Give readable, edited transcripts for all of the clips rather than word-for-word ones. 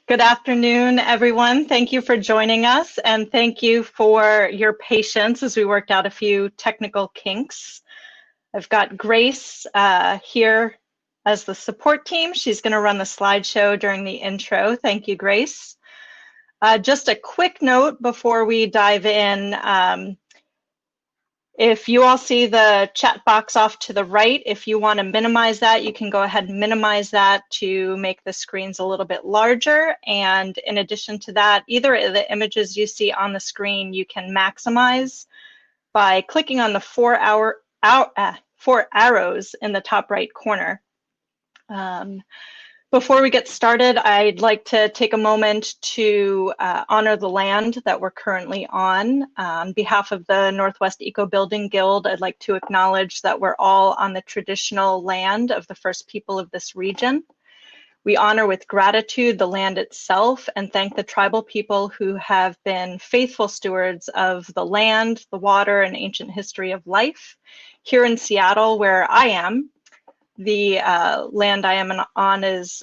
Good afternoon, everyone. Thank you for joining us, and thank you for your patience as we worked out a few technical kinks. I've got Grace here as the support team. She's going to run the slideshow during the intro. Thank you, Grace. Just a quick note before we dive in. If you all see the chat box off to the right, if you want to minimize that, you can go ahead and minimize that to make the screens a little bit larger. And in addition to that, either of the images you see on the screen, you can maximize by clicking on the four arrows in the top right corner. Before we get started, I'd like to take a moment to honor the land that we're currently on. On behalf of the Northwest Eco Building Guild, I'd like to acknowledge that we're all on the traditional land of the first people of this region. We honor with gratitude the land itself and thank the tribal people who have been faithful stewards of the land, the water, and ancient history of life. Here in Seattle, where I am, the land I am on is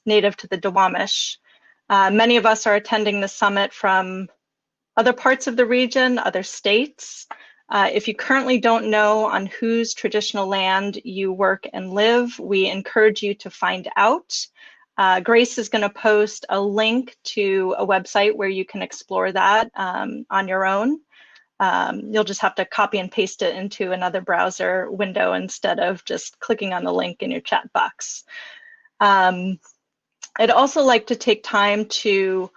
native to the Duwamish. Many of us are attending the summit from other parts of the region, other states. If you currently don't know on whose traditional land you work and live, we encourage you to find out. Grace is going to post a link to a website where you can explore that on your own. You'll just have to copy and paste it into another browser window instead of just clicking on the link in your chat box. I'd also like to take time to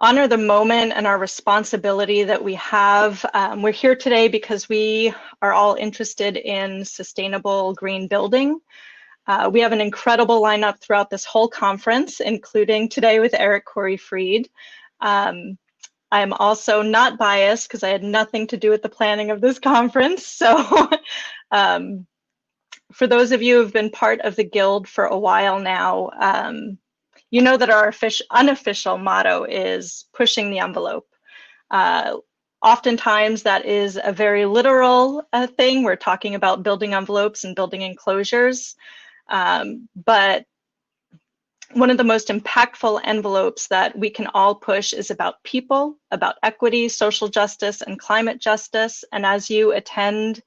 honor the moment and our responsibility that we have. We're here today because we are all interested in sustainable green building. We have an incredible lineup throughout this whole conference, including today with Eric Corey-Fried. I'm also not biased because I had nothing to do with the planning of this conference. So for those of you who've been part of the Guild for a while now, you know that our unofficial motto is pushing the envelope. Oftentimes that is a very literal thing. We're talking about building envelopes and building enclosures, but one of the most impactful envelopes that we can all push is about people, about equity, social justice, and climate justice. And as you attend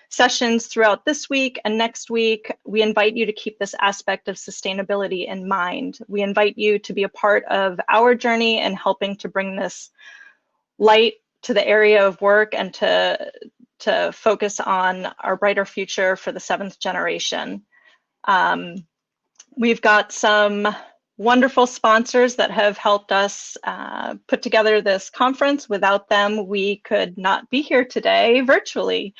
sessions throughout this week and next week, we invite you to keep this aspect of sustainability in mind. We invite you to be a part of our journey in helping to bring this light to the area of work and to focus on our brighter future for the 7th generation. We've got some wonderful sponsors that have helped us put together this conference. Without them, we could not be here today virtually.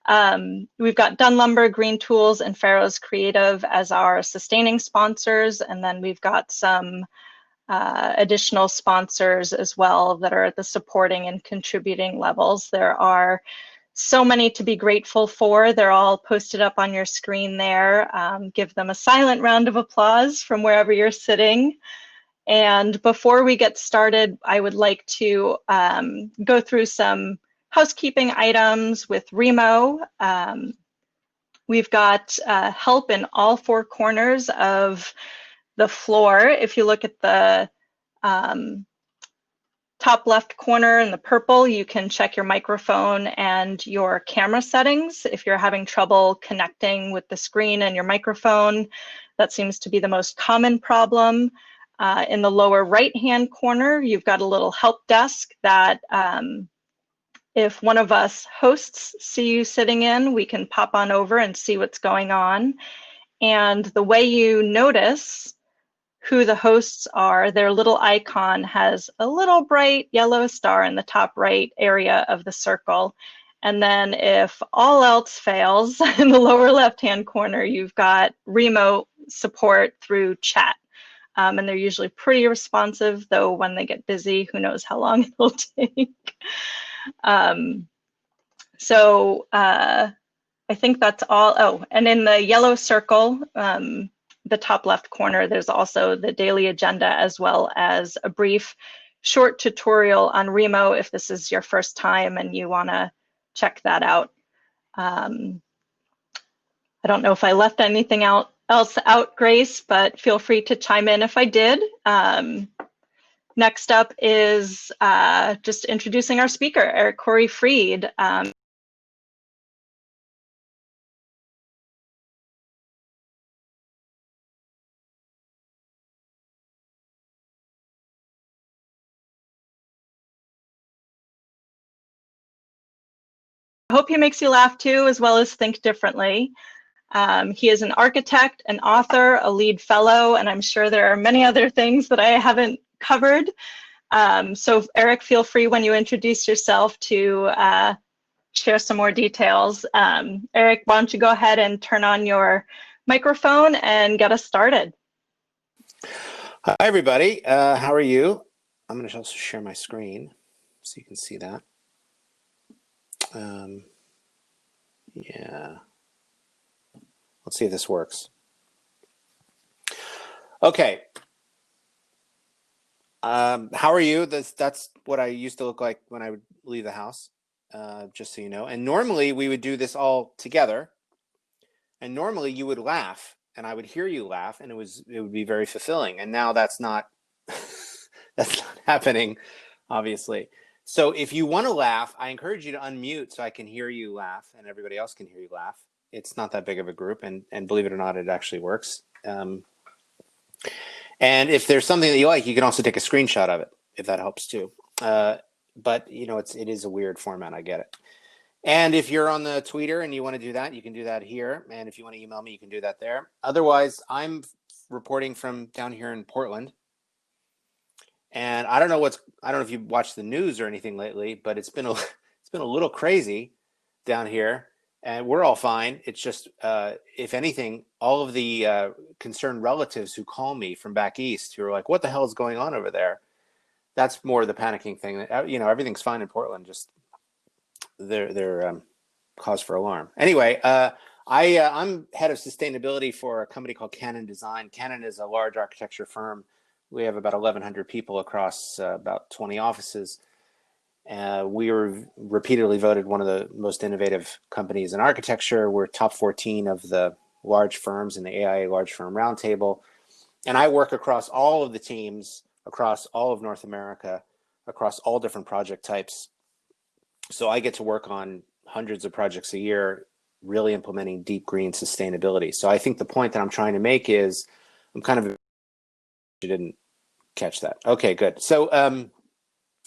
We've got Dunn Lumber, Green Tools, and Farrow's Creative as our sustaining sponsors, and then we've got some additional sponsors as well that are at the supporting and contributing levels. There are so many to be grateful for. They're all posted up on your screen there. Give them a silent round of applause from wherever you're sitting. And before we get started, I would like to go through some housekeeping items with Remo. We've got help in all 4 corners of the floor. If you look at the top left corner in the purple, you can check your microphone and your camera settings. If you're having trouble connecting with the screen and your microphone, that seems to be the most common problem. In the lower right-hand corner, you've got a little help desk that if one of us hosts see you sitting in, we can pop on over and see what's going on. And the way you notice who the hosts are, their little icon has a little bright yellow star in the top right area of the circle. And then if all else fails, in the lower left-hand corner, you've got remote support through chat. And they're usually pretty responsive, though when they get busy, who knows how long it'll take. I think that's all. Oh, and in the yellow circle, the top left corner, there's also the daily agenda as well as a brief short tutorial on Remo if this is your first time and you want to check that out. I don't know if I left anything out else out, Grace, but feel free to chime in if I did. Next up is just introducing our speaker, Eric Corey Freed. I hope he makes you laugh too, as well as think differently. He is an architect, an author, a LEED fellow, and I'm sure there are many other things that I haven't covered. So Eric, feel free when you introduce yourself to share some more details. Eric, why don't you go ahead and turn on your microphone and get us started. Hi, everybody. How are you? I'm going to also share my screen so you can see that. Yeah. Let's see if this works. Okay. How are you? That's what I used to look like when I would leave the house, just so you know. And normally we would do this all together. And normally you would laugh and I would hear you laugh and it would be very fulfilling. And now that's not that's not happening, obviously. So if you want to laugh, I encourage you to unmute so I can hear you laugh and everybody else can hear you laugh. It's not that big of a group, and believe it or not, it actually works. And if there's something that you like, you can also take a screenshot of it if that helps too. But you know, it is a weird format. I get it. And if you're on the Twitter and you want to do that, you can do that here. And if you want to email me, you can do that there. Otherwise, I'm reporting from down here in Portland. And I don't know if you've watched the news or anything lately, but it's been a little crazy down here, and we're all fine. It's just, if anything, all of the concerned relatives who call me from back east who are like, "What the hell is going on over there?" That's more the panicking thing. You know, everything's fine in Portland. Just they're cause for alarm. Anyway, I'm head of sustainability for a company called Canon Design. Canon is a large architecture firm. We have about 1,100 people across about 20 offices. We were repeatedly voted one of the most innovative companies in architecture. We're top 14 of the large firms in the AIA Large Firm Roundtable. And I work across all of the teams, across all of North America, across all different project types. So I get to work on hundreds of projects a year, really implementing deep green sustainability. So I think the point that I'm trying to make is I'm kind of, you didn't catch that. Okay, good. So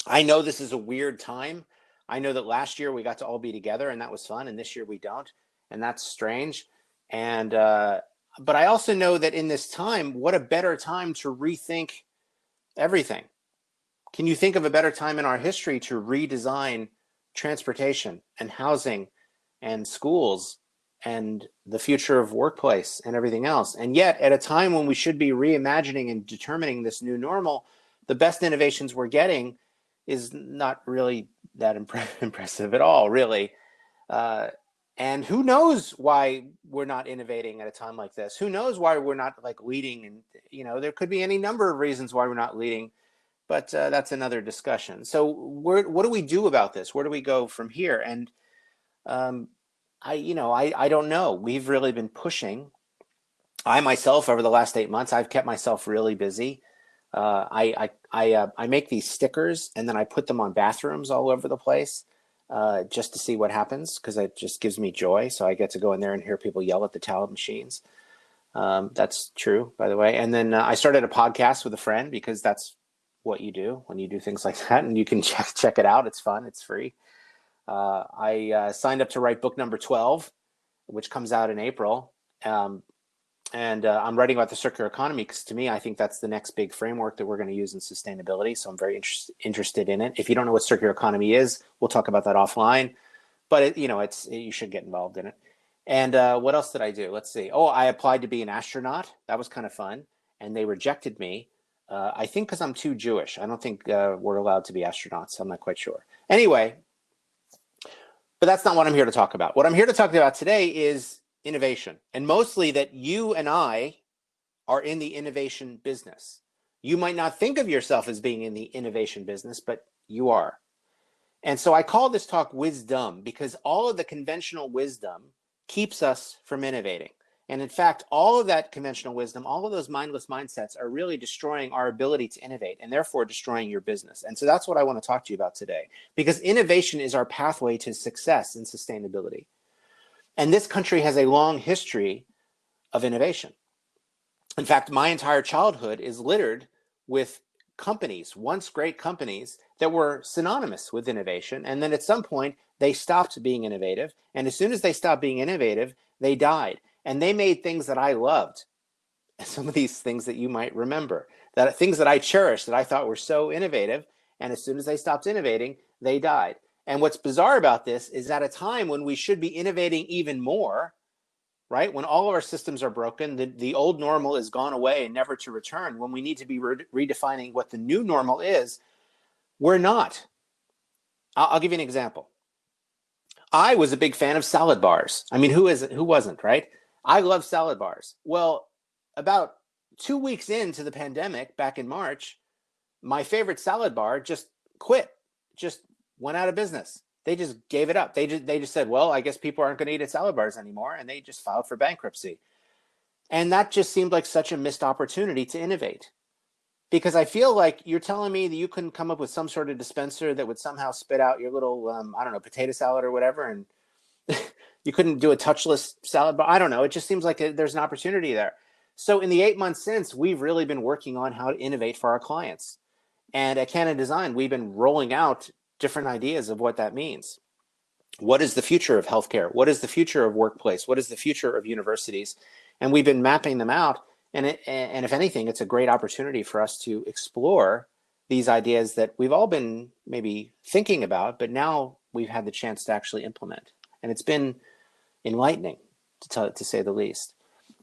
I know this is a weird time. I know that last year we got to all be together and that was fun, and this year we don't, and that's strange. And but I also know that in this time, what a better time to rethink everything. Can you think of a better time in our history to redesign transportation and housing and schools and the future of workplace and everything else? And yet, at a time when we should be reimagining and determining this new normal, the best innovations we're getting is not really that impressive at all, really. And who knows why we're not innovating at a time like this? Who knows why we're not like leading? And you know, there could be any number of reasons why we're not leading. But that's another discussion. So what do we do about this? Where do we go from here? And I don't know. We've really been pushing. I myself, over the last 8 months, I've kept myself really busy. I make these stickers and then I put them on bathrooms all over the place just to see what happens, because it just gives me joy. So I get to go in there and hear people yell at the towel machines. That's true, by the way. And then I started a podcast with a friend, because that's what you do when you do things like that, and you can check it out. It's fun. It's free. I signed up to write book number 12, which comes out in April. And I'm writing about the circular economy because, to me, I think that's the next big framework that we're going to use in sustainability. So I'm very interested in it. If you don't know what circular economy is, we'll talk about that offline. But you should get involved in it. And what else did I do? Let's see. Oh, I applied to be an astronaut. That was kind of fun, and they rejected me. I think because I'm too Jewish. I don't think we're allowed to be astronauts. I'm not quite sure. Anyway, but that's not what I'm here to talk about. What I'm here to talk about today is innovation, and mostly that you and I are in the innovation business. You might not think of yourself as being in the innovation business, but you are. And so I call this talk Wisdom, because all of the conventional wisdom keeps us from innovating. And in fact, all of that conventional wisdom, all of those mindless mindsets are really destroying our ability to innovate and therefore destroying your business. And so that's what I want to talk to you about today, because innovation is our pathway to success and sustainability. And this country has a long history of innovation. In fact, my entire childhood is littered with companies, once great companies, that were synonymous with innovation. And then at some point, they stopped being innovative. And as soon as they stopped being innovative, they died. And they made things that I loved. Some of these things that you might remember, that things that I cherished, that I thought were so innovative. And as soon as they stopped innovating, they died. And what's bizarre about this is at a time when we should be innovating even more, right? When all of our systems are broken, the old normal is gone away and never to return. When we need to be redefining what the new normal is, we're not. I'll give you an example. I was a big fan of salad bars. I mean, who wasn't, right? I love salad bars. Well, about 2 weeks into the pandemic, back in March, my favorite salad bar just quit, just went out of business. They just gave it up. They just said, well, I guess people aren't going to eat at salad bars anymore, and they just filed for bankruptcy. And that just seemed like such a missed opportunity to innovate. Because I feel like you're telling me that you couldn't come up with some sort of dispenser that would somehow spit out your little, I don't know, potato salad or whatever, and you couldn't do a touchless salad bar. I don't know. It just seems like there's an opportunity there. So in the 8 months since, we've really been working on how to innovate for our clients. And at Canon Design, we've been rolling out different ideas of what that means. What is the future of healthcare? What is the future of workplace? What is the future of universities? And we've been mapping them out. And if anything, it's a great opportunity for us to explore these ideas that we've all been maybe thinking about, but now we've had the chance to actually implement. And it's been enlightening, to say the least.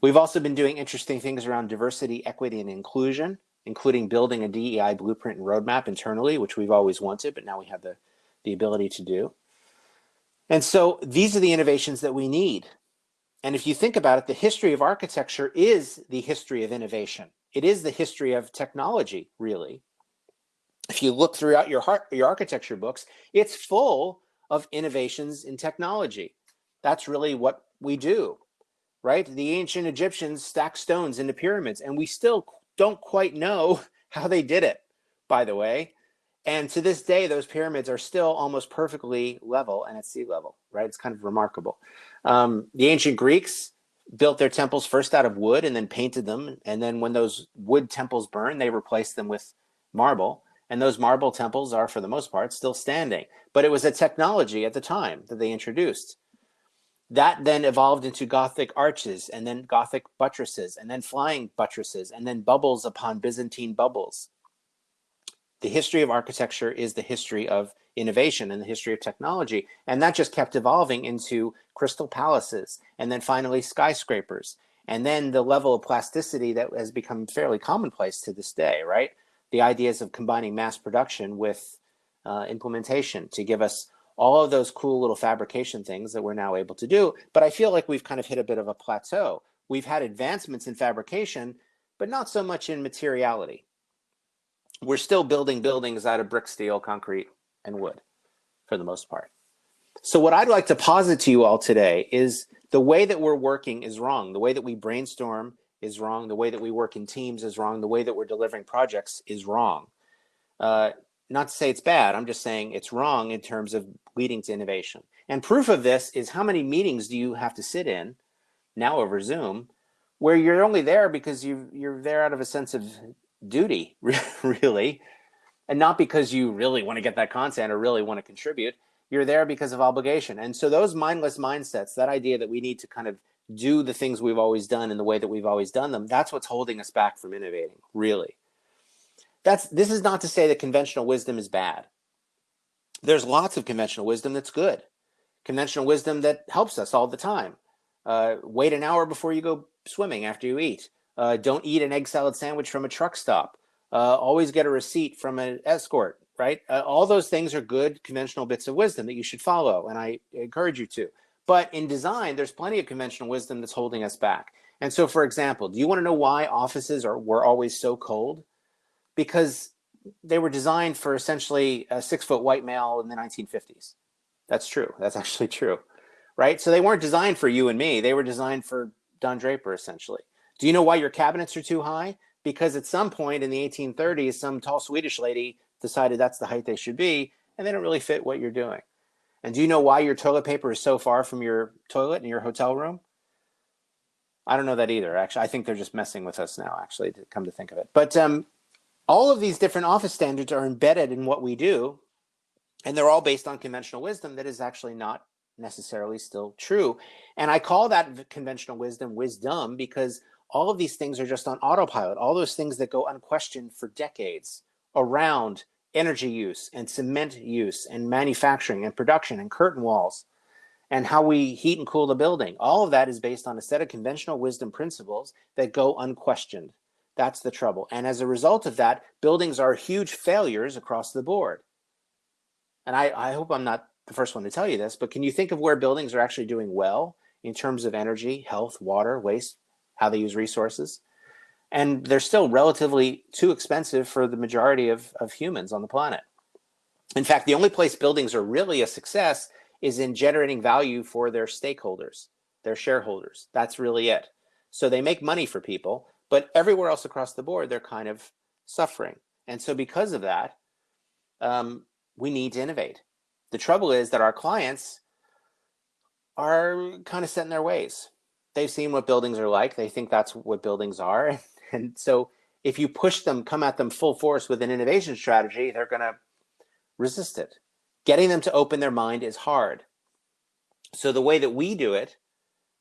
We've also been doing interesting things around diversity, equity, and inclusion, including building a DEI blueprint and roadmap internally, which we've always wanted, but now we have the ability to do. And so these are the innovations that we need. And if you think about it, the history of architecture is the history of innovation. It is the history of technology, really. If you look throughout your architecture books, it's full of innovations in technology. That's really what we do, right? The ancient Egyptians stacked stones into pyramids, and we still don't quite know how they did it, by the way. And to this day, those pyramids are still almost perfectly level and at sea level, right? It's kind of remarkable. The ancient Greeks built their temples first out of wood and then painted them. And then when those wood temples burned, they replaced them with marble. And those marble temples are, for the most part, still standing. But it was a technology at the time that they introduced. That then evolved into Gothic arches, and then Gothic buttresses, and then flying buttresses, and then bubbles upon Byzantine bubbles. The history of architecture is the history of innovation and the history of technology. And that just kept evolving into crystal palaces, and then finally skyscrapers. And then the level of plasticity that has become fairly commonplace to this day, right? The ideas of combining mass production with implementation to give us all of those cool little fabrication things that we're now able to do. But I feel like we've kind of hit a bit of a plateau. We've had advancements in fabrication, but not so much in materiality. We're still building buildings out of brick, steel, concrete, and wood for the most part. So what I'd like to posit to you all today is the way that we're working is wrong. The way that we brainstorm is wrong. The way that we work in teams is wrong. The way that we're delivering projects is wrong. Not to say it's bad. I'm just saying it's wrong in terms of leading to innovation. And proof of this is how many meetings do you have to sit in now over Zoom where you're only there because you're there out of a sense of duty, really, and not because you really want to get that content or really want to contribute. You're there because of obligation. And so those mindless mindsets, that idea that we need to kind of do the things we've always done in the way that we've always done them, that's what's holding us back from innovating, really. This is not to say that conventional wisdom is bad. There's lots of conventional wisdom that's good. Conventional wisdom that helps us all the time. Wait an hour before you go swimming after you eat. Don't eat an egg salad sandwich from a truck stop. Always get a receipt from an escort, right? All those things are good conventional bits of wisdom that you should follow, and I encourage you to. But in design, there's plenty of conventional wisdom that's holding us back. And so, for example, do you want to know why offices were always so cold? Because they were designed for essentially a 6-foot white male in the 1950s. That's true. That's actually true, right? So they weren't designed for you and me. They were designed for Don Draper, essentially. Do you know why your cabinets are too high? Because at some point in the 1830s, some tall Swedish lady decided that's the height they should be, and they don't really fit what you're doing. And do you know why your toilet paper is so far from your toilet in your hotel room? I don't know that either. Actually, I think they're just messing with us now, actually, to come to think of it. But all of these different office standards are embedded in what we do, and they're all based on conventional wisdom that is actually not necessarily still true. And I call that conventional wisdom because all of these things are just on autopilot. All those things that go unquestioned for decades around energy use and cement use and manufacturing and production and curtain walls and how we heat and cool the building. All of that is based on a set of conventional wisdom principles that go unquestioned. That's the trouble. And as a result of that, buildings are huge failures across the board. And I hope I'm not the first one to tell you this, but can you think of where buildings are actually doing well in terms of energy, health, water, waste, how they use resources? And they're still relatively too expensive for the majority of humans on the planet. In fact, the only place buildings are really a success is in generating value for their stakeholders, their shareholders. That's really it. So they make money for people, but everywhere else across the board, they're kind of suffering. And so because of that, we need to innovate. The trouble is that our clients are kind of set in their ways. They've seen what buildings are like. They think that's what buildings are. And so if you push them, come at them full force with an innovation strategy, they're going to resist it. Getting them to open their mind is hard. So the way that we do it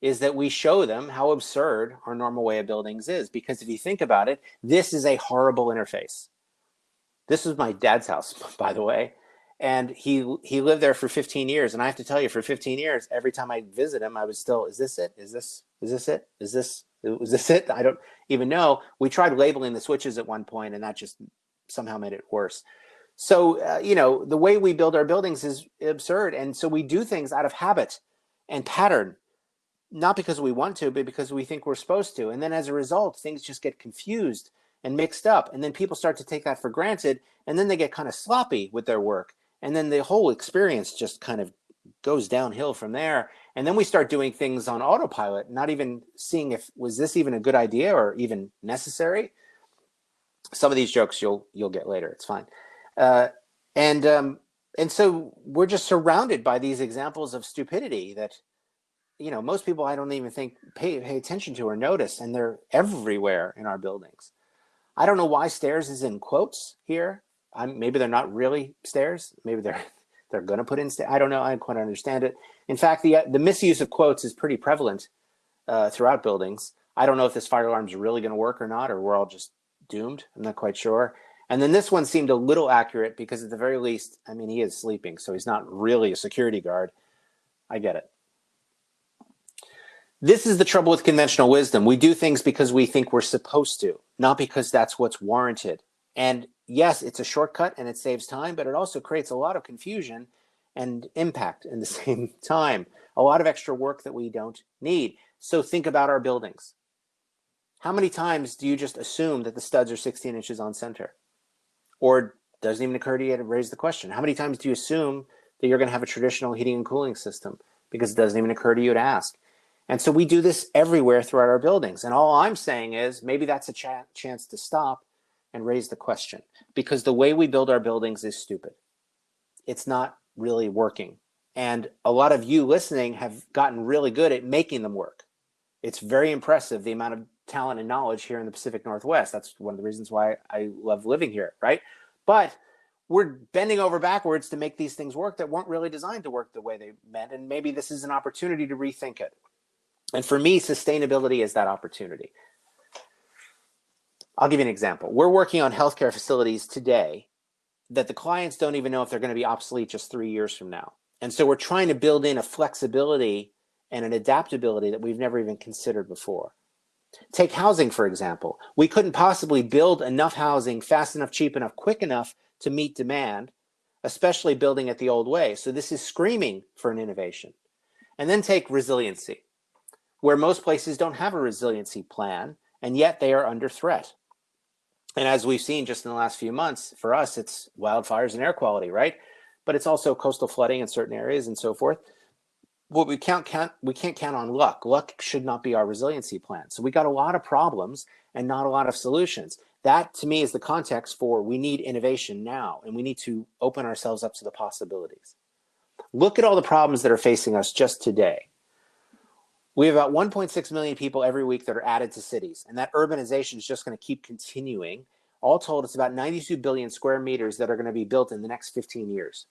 is that we show them how absurd our normal way of buildings is. Because if you think about it, this is a horrible interface. This was my dad's house, by the way. And he lived there for 15 years. And I have to tell you, for 15 years, every time I visit him, I was still, is this it? Is this it? Is this it? I don't even know. We tried labeling the switches at one point, and that just somehow made it worse. So, the way we build our buildings is absurd. And so we do things out of habit and pattern, not because we want to, but because we think we're supposed to. And then as a result, things just get confused and mixed up. And then people start to take that for granted. And then they get kind of sloppy with their work. And then the whole experience just kind of goes downhill from there. And then we start doing things on autopilot, not even seeing was this even a good idea or even necessary. Some of these jokes you'll get later. It's fine. And so we're just surrounded by these examples of stupidity that, most people I don't even think pay attention to or notice, and they're everywhere in our buildings. I don't know why stairs is in quotes here. Maybe they're not really stairs. Maybe they're going to put in stairs. I don't know. I don't quite understand it. In fact, the misuse of quotes is pretty prevalent throughout buildings. I don't know if this fire alarm is really going to work or not, or we're all just doomed. I'm not quite sure. And then this one seemed a little accurate because at the very least, he is sleeping, so he's not really a security guard. I get it. This is the trouble with conventional wisdom. We do things because we think we're supposed to, not because that's what's warranted. And yes, it's a shortcut and it saves time, but it also creates a lot of confusion and impact in the same time. A lot of extra work that we don't need. So think about our buildings. How many times do you just assume that the studs are 16 inches on center? Or doesn't even occur to you to raise the question. How many times do you assume that you're going to have a traditional heating and cooling system? Because it doesn't even occur to you to ask. And so we do this everywhere throughout our buildings. And all I'm saying is maybe that's a chance to stop and raise the question. Because the way we build our buildings is stupid. It's not really working. And a lot of you listening have gotten really good at making them work. It's very impressive, the amount of talent and knowledge here in the Pacific Northwest. That's one of the reasons why I love living here, right? But we're bending over backwards to make these things work that weren't really designed to work the way they meant. And maybe this is an opportunity to rethink it. And for me, sustainability is that opportunity. I'll give you an example. We're working on healthcare facilities today that the clients don't even know if they're going to be obsolete just 3 years from now. And so we're trying to build in a flexibility and an adaptability that we've never even considered before. Take housing, for example. We couldn't possibly build enough housing fast enough, cheap enough, quick enough to meet demand, especially building it the old way. So this is screaming for an innovation. And then take resiliency, where most places don't have a resiliency plan, and yet they are under threat. And as we've seen just in the last few months, for us, it's wildfires and air quality, right? But it's also coastal flooding in certain areas and so forth. Well, we can't count on luck. Luck should not be our resiliency plan. So we got a lot of problems and not a lot of solutions. That to me is the context for we need innovation now, and we need to open ourselves up to the possibilities. Look at all the problems that are facing us just today. We have about 1.6 million people every week that are added to cities, and that urbanization is just going to keep continuing. All told, it's about 92 billion square meters that are going to be built in the next 15 years.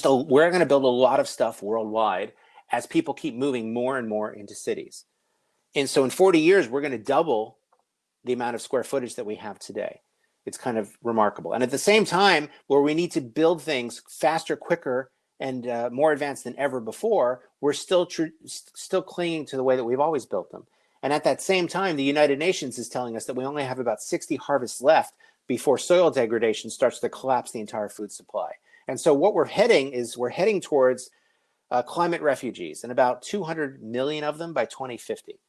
We're going to build a lot of stuff worldwide as people keep moving more and more into cities. And so in 40 years, we're going to double the amount of square footage that we have today. It's kind of remarkable. And at the same time, where we need to build things faster, quicker, and more advanced than ever before, we're still clinging to the way that we've always built them. And at that same time, the United Nations is telling us that we only have about 60 harvests left before soil degradation starts to collapse the entire food supply. And so what we're heading towards climate refugees, and about 200 million of them by 2050.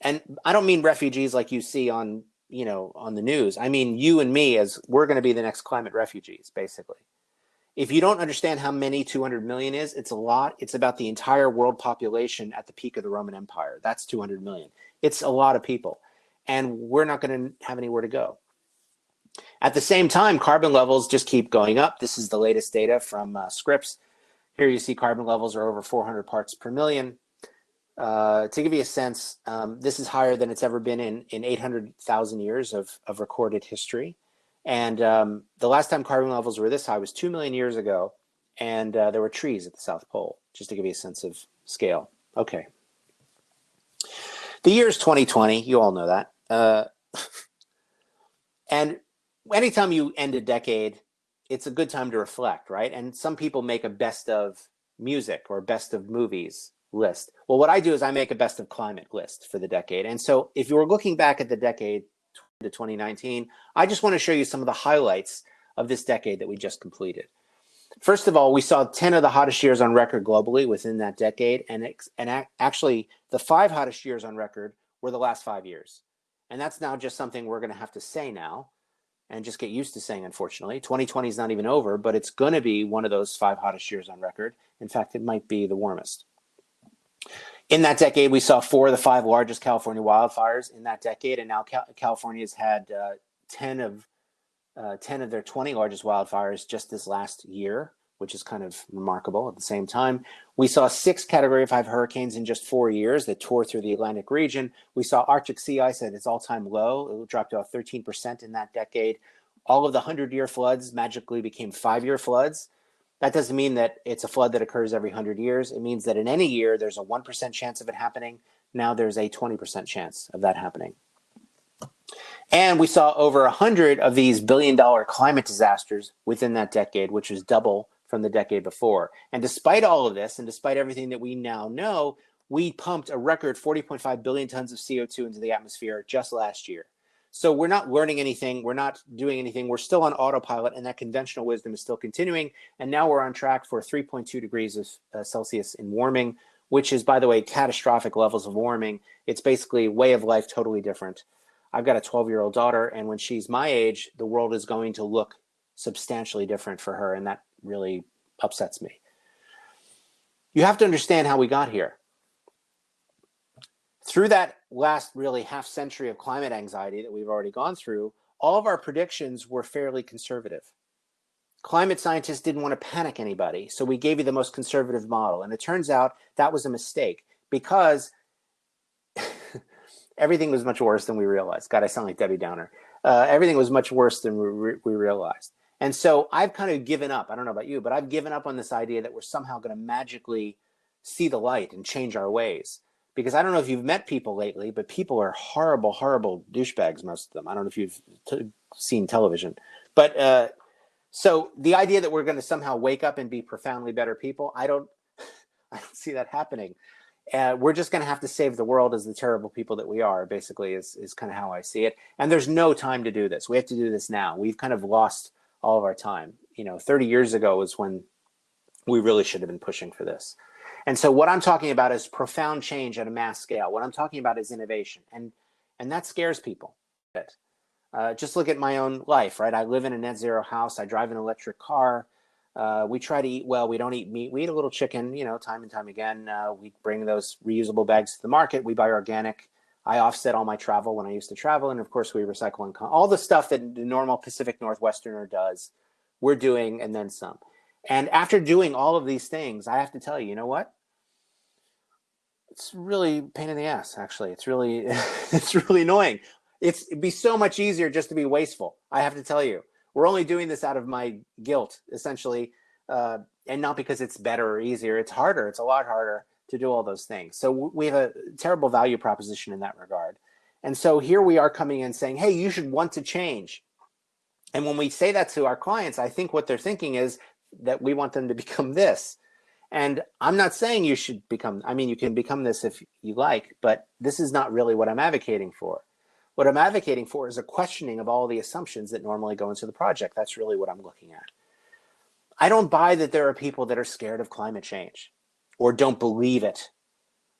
And I don't mean refugees like you see on the news. I mean you and me, as we're going to be the next climate refugees, basically. If you don't understand how many 200 million is, it's a lot. It's about the entire world population at the peak of the Roman Empire. That's 200 million. It's a lot of people. And we're not going to have anywhere to go. At the same time, carbon levels just keep going up. This is the latest data from Scripps. Here you see carbon levels are over 400 parts per million. To give you a sense, this is higher than it's ever been in 800,000 years of recorded history. And the last time carbon levels were this high was 2 million years ago, and there were trees at the South Pole, just to give you a sense of scale. Okay. The year is 2020. You all know that. And anytime you end a decade, it's a good time to reflect, right? And some people make a best of music or best of movies list. Well, what I do is I make a best of climate list for the decade. And so if you were looking back at the decade to 2019, I just want to show you some of the highlights of this decade that we just completed. First of all, we saw 10 of the hottest years on record globally within that decade. And actually, the 5 hottest years on record were the last 5 years. And that's now just something we're going to have to say now and just get used to saying, unfortunately. 2020 is not even over, but it's going to be one of those 5 hottest years on record. In fact, it might be the warmest. In that decade, we saw 4 of the 5 largest California wildfires in that decade, and now California's had 10 of their 20 largest wildfires just this last year, which is kind of remarkable. At the same time, we saw 6 Category 5 hurricanes in just 4 years that tore through the Atlantic region. We saw Arctic sea ice at its all-time low. It dropped about 13% in that decade. All of the 100-year floods magically became 5-year floods. That doesn't mean that it's a flood that occurs every 100 years. It means that in any year, there's a 1% chance of it happening. Now there's a 20% chance of that happening. And we saw over 100 of these billion-dollar climate disasters within that decade, which was double from the decade before. And despite all of this, and despite everything that we now know, we pumped a record 40.5 billion tons of CO2 into the atmosphere just last year. So we're not learning anything. We're not doing anything. We're still on autopilot, and that conventional wisdom is still continuing. And now we're on track for 3.2 degrees of Celsius in warming, which is, by the way, catastrophic levels of warming. It's basically way of life totally different. I've got a 12-year-old daughter, and when she's my age, the world is going to look substantially different for her, and that really upsets me. You have to understand how we got here. Through that last really half century of climate anxiety that we've already gone through, all of our predictions were fairly conservative. Climate scientists didn't want to panic anybody, so we gave you the most conservative model. And it turns out that was a mistake because everything was much worse than we realized. God, I sound like Debbie Downer. Everything was much worse than we realized. And so I've kind of given up. I don't know about you, but I've given up on this idea that we're somehow going to magically see the light and change our ways. Because I don't know if you've met people lately, but people are horrible, horrible douchebags, most of them. I don't know if you've seen television. But so the idea that we're going to somehow wake up and be profoundly better people, I don't see that happening. We're just going to have to save the world as the terrible people that we are, basically, is kind of how I see it. And there's no time to do this. We have to do this now. We've kind of lost all of our time. 30 years ago was when we really should have been pushing for this. And so what I'm talking about is profound change at a mass scale. What I'm talking about is innovation. And that scares people. Just look at my own life, right? I live in a net zero house. I drive an electric car. We try to eat well. We don't eat meat. We eat a little chicken, time and time again. We bring those reusable bags to the market. We buy organic. I offset all my travel when I used to travel. And of course, we recycle and all the stuff that the normal Pacific Northwesterner does, we're doing, and then some. And after doing all of these things, I have to tell you, you know what? It's really a pain in the ass, actually. It's really, it's really annoying. It'd be so much easier just to be wasteful. I have to tell you, we're only doing this out of my guilt, essentially, and not because it's better or easier. It's harder. It's a lot harder to do all those things. So we have a terrible value proposition in that regard. And so here we are coming in saying, hey, you should want to change. And when we say that to our clients, I think what they're thinking is that we want them to become this. And I'm not saying you should become, you can become this if you like, but this is not really what I'm advocating for. What I'm advocating for is a questioning of all the assumptions that normally go into the project. That's really what I'm looking at. I don't buy that there are people that are scared of climate change or don't believe it.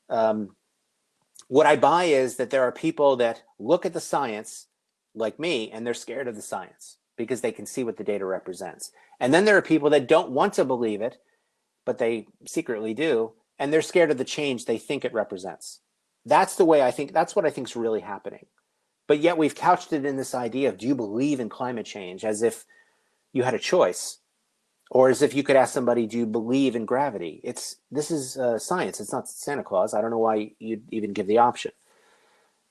What I buy is that there are people that look at the science like me, and they're scared of the science because they can see what the data represents. And then there are people that don't want to believe it, but they secretly do, and they're scared of the change they think it represents. That's the way I think, that's what I think is really happening. But yet we've couched it in this idea of, do you believe in climate change, as if you had a choice, or as if you could ask somebody, do you believe in gravity? This is science. It's not Santa Claus. I don't know why you'd even give the option.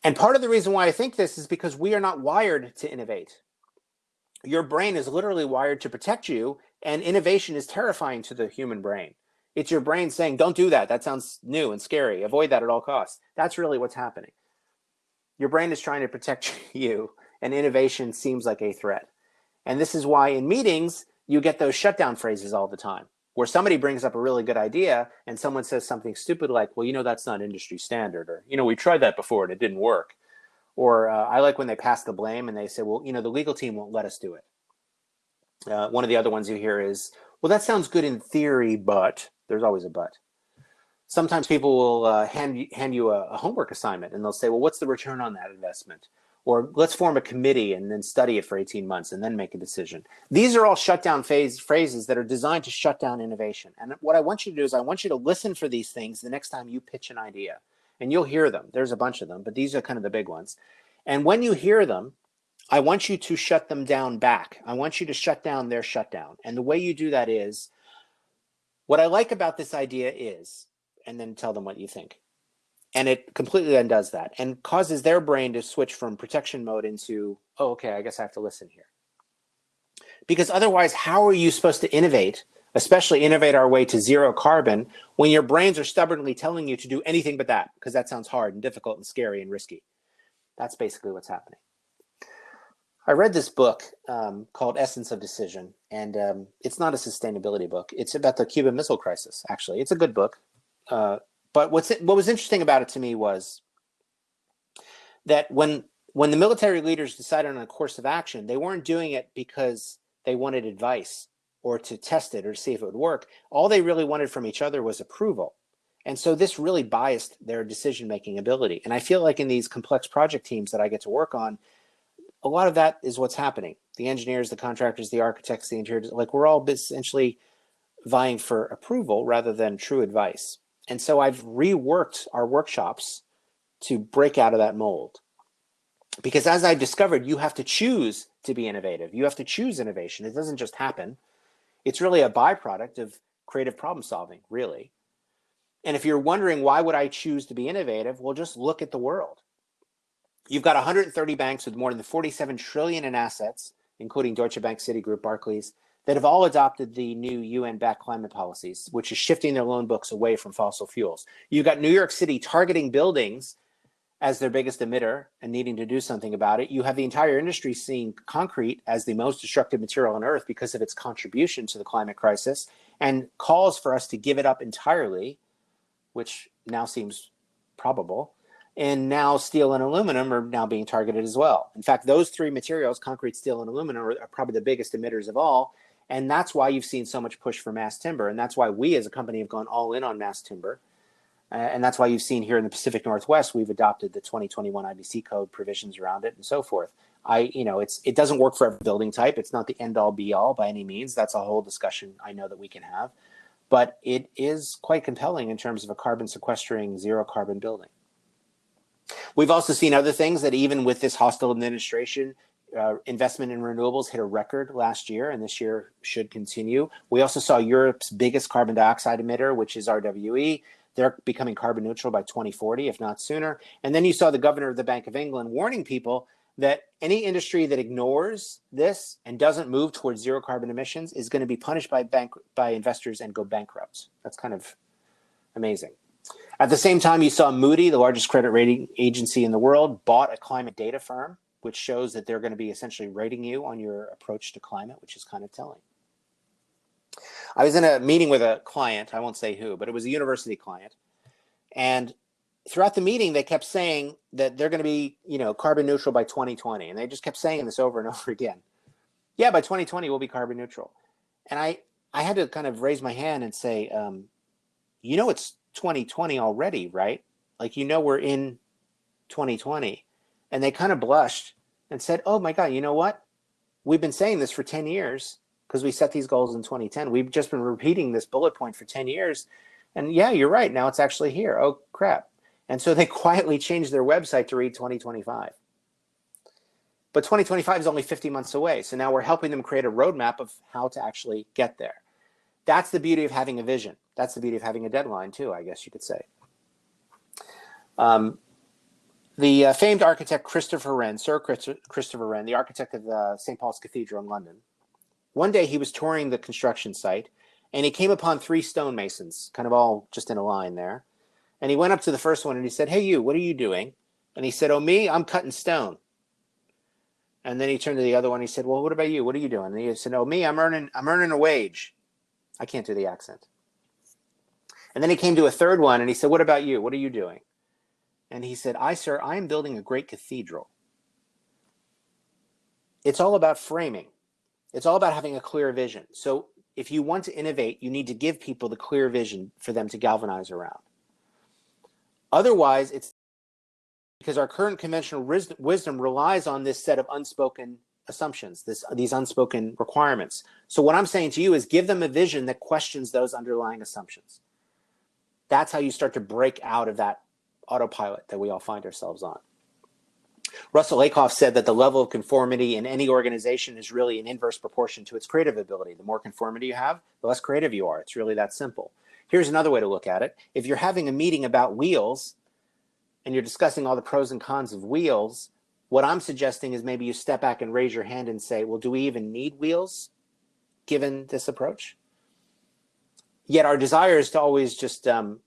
And part of the reason why I think this is because we are not wired to innovate. Your brain is literally wired to protect you, and innovation is terrifying to the human brain. It's your brain saying, don't do that. That sounds new and scary. Avoid that at all costs. That's really what's happening. Your brain is trying to protect you, and innovation seems like a threat. And this is why in meetings, you get those shutdown phrases all the time, where somebody brings up a really good idea and someone says something stupid like, well, that's not industry standard, or, we tried that before and it didn't work. Or I like when they pass the blame and they say, well, the legal team won't let us do it. One of the other ones you hear is, well, that sounds good in theory, but there's always a but. Sometimes people will hand you a homework assignment and they'll say, well, what's the return on that investment? Or let's form a committee and then study it for 18 months and then make a decision. These are all shutdown phrases that are designed to shut down innovation. And what I want you to do is I want you to listen for these things the next time you pitch an idea. And you'll hear them. There's a bunch of them, but these are kind of the big ones. And when you hear them, I want you to shut them down back. I want you to shut down their shutdown. And the way you do that is, what I like about this idea is, and then tell them what you think. And it completely undoes that and causes their brain to switch from protection mode into, oh, okay, I guess I have to listen here. Because otherwise, how are you supposed to innovate, especially innovate our way to zero carbon, when your brains are stubbornly telling you to do anything but that, because that sounds hard and difficult and scary and risky. That's basically what's happening. I read this book called Essence of Decision, and it's not a sustainability book. It's about the Cuban Missile Crisis, actually. It's a good book. But what was interesting about it to me was that when the military leaders decided on a course of action, they weren't doing it because they wanted advice or to test it or to see if it would work. All they really wanted from each other was approval. And so this really biased their decision-making ability. And I feel like in these complex project teams that I get to work on, a lot of that is what's happening. The engineers, the contractors, the architects, the interiors, like we're all essentially vying for approval rather than true advice. And so I've reworked our workshops to break out of that mold. Because as I've discovered, you have to choose to be innovative. You have to choose innovation. It doesn't just happen. It's really a byproduct of creative problem solving, really. And if you're wondering, why would I choose to be innovative? Well, just look at the world. You've got 130 banks with more than 47 trillion in assets, including Deutsche Bank, Citigroup, Barclays, that have all adopted the new UN-backed climate policies, which is shifting their loan books away from fossil fuels. You've got New York City targeting buildings as their biggest emitter and needing to do something about it. You have the entire industry seeing concrete as the most destructive material on Earth because of its contribution to the climate crisis, and calls for us to give it up entirely, which now seems probable. And now steel and aluminum are now being targeted as well. In fact, those three materials, concrete, steel, and aluminum, are probably the biggest emitters of all. And that's why you've seen so much push for mass timber. And that's why we as a company have gone all in on mass timber. And that's why you've seen here in the Pacific Northwest, we've adopted the 2021 IBC code provisions around it and so forth. It doesn't work for every building type. It's not the end all be all by any means. That's a whole discussion I know that we can have, but it is quite compelling in terms of a carbon sequestering, zero carbon building. We've also seen other things that even with this hostile administration, investment in renewables hit a record last year, and this year should continue. We also saw Europe's biggest carbon dioxide emitter, which is RWE. They're becoming carbon neutral by 2040, if not sooner. And then you saw the governor of the Bank of England warning people that any industry that ignores this and doesn't move towards zero carbon emissions is going to be punished by investors and go bankrupt. That's kind of amazing. At the same time, you saw Moody, the largest credit rating agency in the world, bought a climate data firm, which shows that they're going to be essentially rating you on your approach to climate, which is kind of telling. I was in a meeting with a client, I won't say who, but it was a university client. And throughout the meeting, they kept saying that they're going to be, carbon neutral by 2020. And they just kept saying this over and over again. Yeah, by 2020, we'll be carbon neutral. And I had to kind of raise my hand and say, it's 2020 already, right? Like, we're in 2020. And they kind of blushed and said, oh my God, you know what? We've been saying this for 10 years because we set these goals in 2010. We've just been repeating this bullet point for 10 years. And yeah, you're right. Now it's actually here. Oh, crap. And so they quietly changed their website to read 2025. But 2025 is only 50 months away. So now we're helping them create a roadmap of how to actually get there. That's the beauty of having a vision. That's the beauty of having a deadline too, I guess you could say. The famed architect Christopher Wren, Sir Christopher Wren, the architect of St. Paul's Cathedral in London, one day he was touring the construction site and he came upon 3 stonemasons, kind of all just in a line there. And he went up to the first one and he said, hey, you, what are you doing? And he said, oh, me, I'm cutting stone. And then he turned to the other one. And he said, well, what about you? What are you doing? And he said, oh, me, I'm earning a wage. I can't do the accent. And then he came to a third one and he said, what about you? What are you doing? And he said, sir, I am building a great cathedral. It's all about framing. It's all about having a clear vision. So if you want to innovate, you need to give people the clear vision for them to galvanize around. Otherwise, it's because our current conventional wisdom relies on this set of unspoken assumptions, these unspoken requirements. So what I'm saying to you is give them a vision that questions those underlying assumptions. That's how you start to break out of that autopilot that we all find ourselves on. Russell Lakoff said that the level of conformity in any organization is really in inverse proportion to its creative ability. The more conformity you have, the less creative you are. It's really that simple. Here's another way to look at it. If you're having a meeting about wheels and you're discussing all the pros and cons of wheels, what I'm suggesting is maybe you step back and raise your hand and say, well, do we even need wheels given this approach? Yet our desire is to always just, kind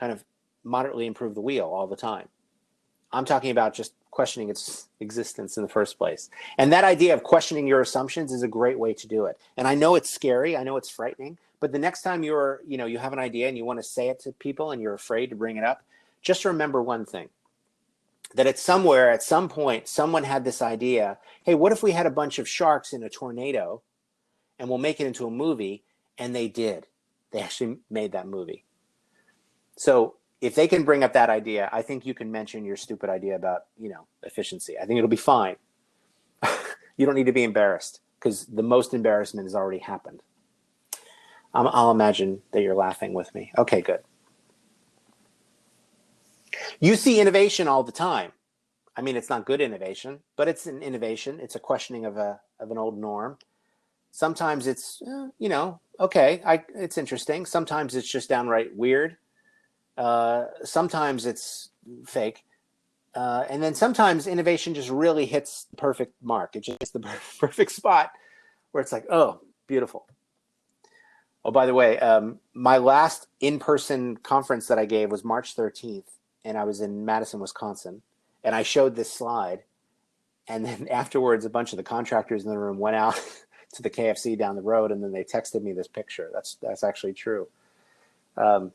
of moderately improve the wheel all the time. I'm talking about just questioning its existence in the first place. And that idea of questioning your assumptions is a great way to do it. And I know it's scary, I know it's frightening, but the next time you have an idea and you want to say it to people and you're afraid to bring it up, just remember one thing, that at some point, someone had this idea, hey, what if we had a bunch of sharks in a tornado and we'll make it into a movie? And they did. They actually made that movie. So if they can bring up that idea, I think you can mention your stupid idea about, efficiency. I think it'll be fine. You don't need to be embarrassed because the most embarrassment has already happened. I'll imagine that you're laughing with me. Okay, good. You see innovation all the time. I mean, it's not good innovation, but it's an innovation. It's a questioning of an old norm. Sometimes it's, okay, it's interesting. Sometimes it's just downright weird. Sometimes it's fake. And then sometimes innovation just really hits the perfect mark. It just hits the perfect spot where it's like, oh, beautiful. Oh, by the way, my last in-person conference that I gave was March 13th, and I was in Madison, Wisconsin. And I showed this slide. And then afterwards, a bunch of the contractors in the room went out to the KFC down the road, and then they texted me this picture. That's actually true,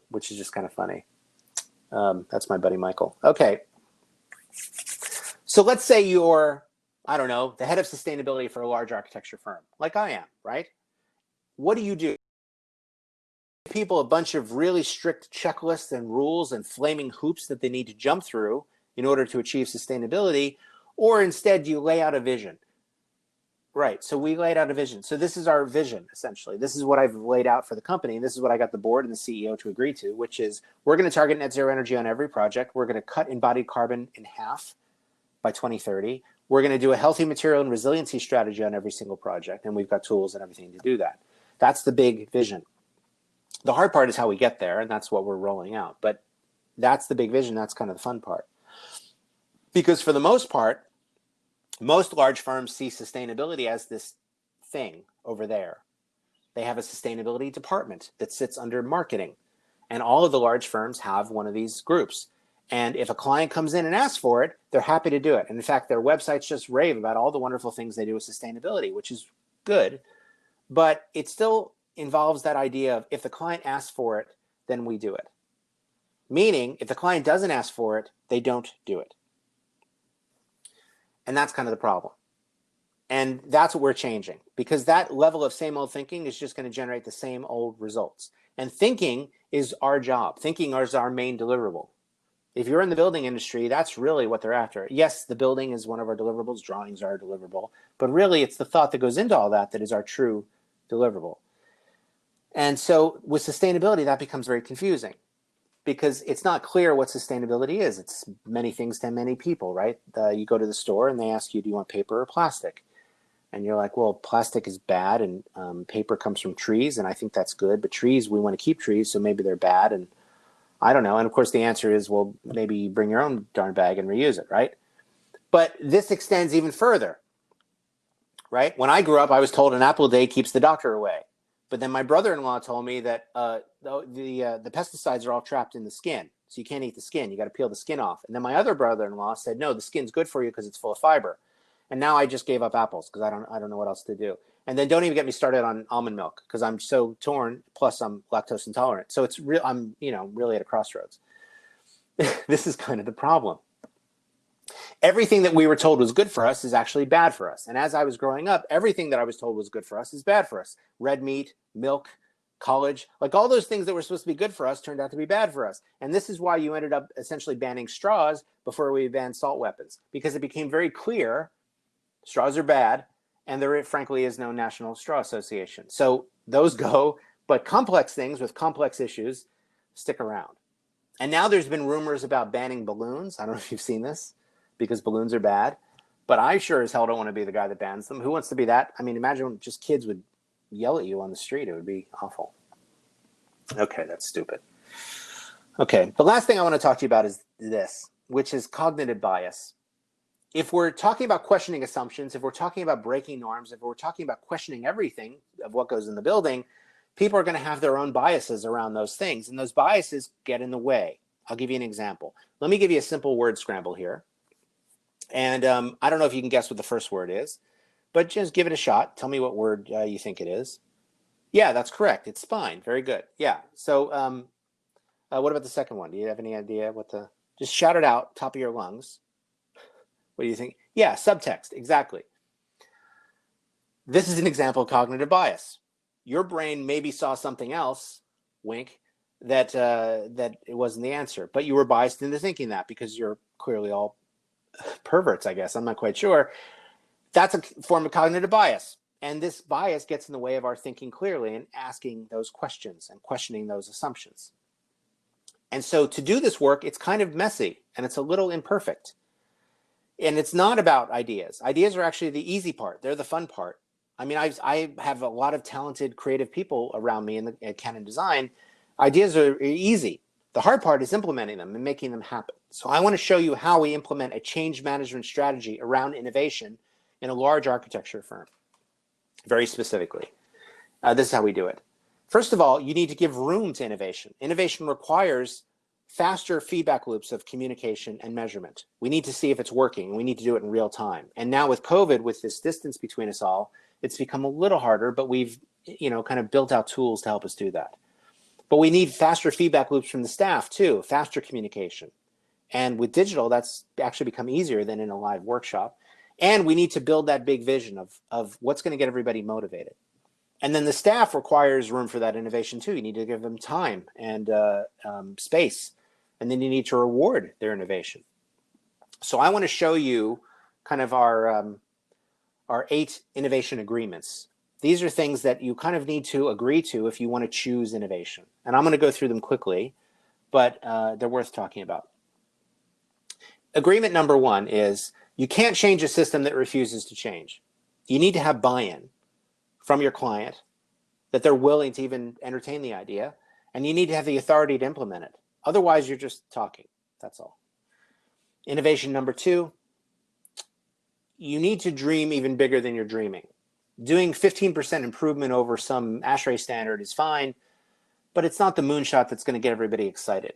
which is just kind of funny. That's my buddy Michael. Okay. So let's say you're, I don't know, the head of sustainability for a large architecture firm, like I am, right? What do? people a bunch of really strict checklists and rules and flaming hoops that they need to jump through in order to achieve sustainability, or instead do you lay out a vision? Right. So we laid out a vision. So this is our vision, essentially. This is what I've laid out for the company. And this is what I got the board and the CEO to agree to, which is we're going to target net zero energy on every project. We're going to cut embodied carbon in half by 2030. We're going to do a healthy material and resiliency strategy on every single project. And we've got tools and everything to do that. That's the big vision. The hard part is how we get there. And that's what we're rolling out. But that's the big vision. That's kind of the fun part. Because for the most part, most large firms see sustainability as this thing over there. They have a sustainability department that sits under marketing. And all of the large firms have one of these groups. And if a client comes in and asks for it, they're happy to do it. And in fact, their websites just rave about all the wonderful things they do with sustainability, which is good. But it still involves that idea of if the client asks for it, then we do it. Meaning, if the client doesn't ask for it, they don't do it. And that's kind of the problem. And that's what we're changing, because that level of same old thinking is just going to generate the same old results. And thinking is our job. Thinking is our main deliverable. If you're in the building industry, that's really what they're after. Yes, the building is one of our deliverables. Drawings are a deliverable. But really, it's the thought that goes into all that that is our true deliverable. And so with sustainability, that becomes very confusing, because it's not clear what sustainability is. It's many things to many people, right? You go to the store and they ask you, do you want paper or plastic? And you're like, well, plastic is bad and paper comes from trees and I think that's good, but trees, we want to keep trees, so maybe they're bad. And I don't know. And of course the answer is, well, maybe bring your own darn bag and reuse it, right? But this extends even further, right? When I grew up, I was told an apple a day keeps the doctor away. But then my brother-in-law told me that the pesticides are all trapped in the skin, so you can't eat the skin. You got to peel the skin off. And then my other brother-in-law said, no, the skin's good for you because it's full of fiber. And now I just gave up apples because I don't know what else to do. And then don't even get me started on almond milk because I'm so torn. Plus I'm lactose intolerant, so it's real. I'm really at a crossroads. This is kind of the problem. Everything that we were told was good for us is actually bad for us. And as I was growing up, everything that I was told was good for us is bad for us. Red meat, milk, college, like all those things that were supposed to be good for us turned out to be bad for us. And this is why you ended up essentially banning straws before we banned salt weapons, because it became very clear straws are bad and there frankly is no National Straw Association. So those go, but complex things with complex issues stick around. And now there's been rumors about banning balloons. I don't know if you've seen this, because balloons are bad, but I sure as hell don't want to be the guy that bans them. Who wants to be that? I mean, imagine just kids would yell at you on the street. It would be awful. Okay, that's stupid. Okay, the last thing I want to talk to you about is this, which is cognitive bias. If we're talking about questioning assumptions, if we're talking about breaking norms, if we're talking about questioning everything of what goes in the building, people are going to have their own biases around those things, and those biases get in the way. I'll give you an example. Let me give you a simple word scramble here. And I don't know if you can guess what the first word is, but just give it a shot. Tell me what word you think it is. Yeah, that's correct. It's spine. Very good. Yeah. So what about the second one? Do you have any idea what the, just shout it out, top of your lungs. What do you think? Yeah, subtext. Exactly. This is an example of cognitive bias. Your brain maybe saw something else, wink, that it wasn't the answer, but you were biased into thinking that because you're clearly all perverts, I guess. I'm not quite sure. That's a form of cognitive bias. And this bias gets in the way of our thinking clearly and asking those questions and questioning those assumptions. And so to do this work, it's kind of messy and it's a little imperfect. And it's not about ideas. Ideas are actually the easy part. They're the fun part. I mean, I have a lot of talented, creative people around me at Canon Design. Ideas are easy. The hard part is implementing them and making them happen. So I want to show you how we implement a change management strategy around innovation in a large architecture firm, very specifically. This is how we do it. First of all, you need to give room to innovation. Innovation requires faster feedback loops of communication and measurement. We need to see if it's working. We need to do it in real time. And now with COVID, with this distance between us all, it's become a little harder, but we've kind of built out tools to help us do that. But we need faster feedback loops from the staff too, faster communication. And with digital, that's actually become easier than in a live workshop. And we need to build that big vision of what's going to get everybody motivated. And then the staff requires room for that innovation too. You need to give them time and space, and then you need to reward their innovation. So I want to show you kind of our 8 innovation agreements. These are things that you kind of need to agree to if you want to choose innovation. And I'm going to go through them quickly, but they're worth talking about. Agreement number 1 is you can't change a system that refuses to change. You need to have buy-in from your client that they're willing to even entertain the idea, and you need to have the authority to implement it. Otherwise, you're just talking. That's all. Innovation number 2, you need to dream even bigger than you're dreaming. Doing 15% improvement over some ASHRAE standard is fine, but it's not the moonshot that's going to get everybody excited.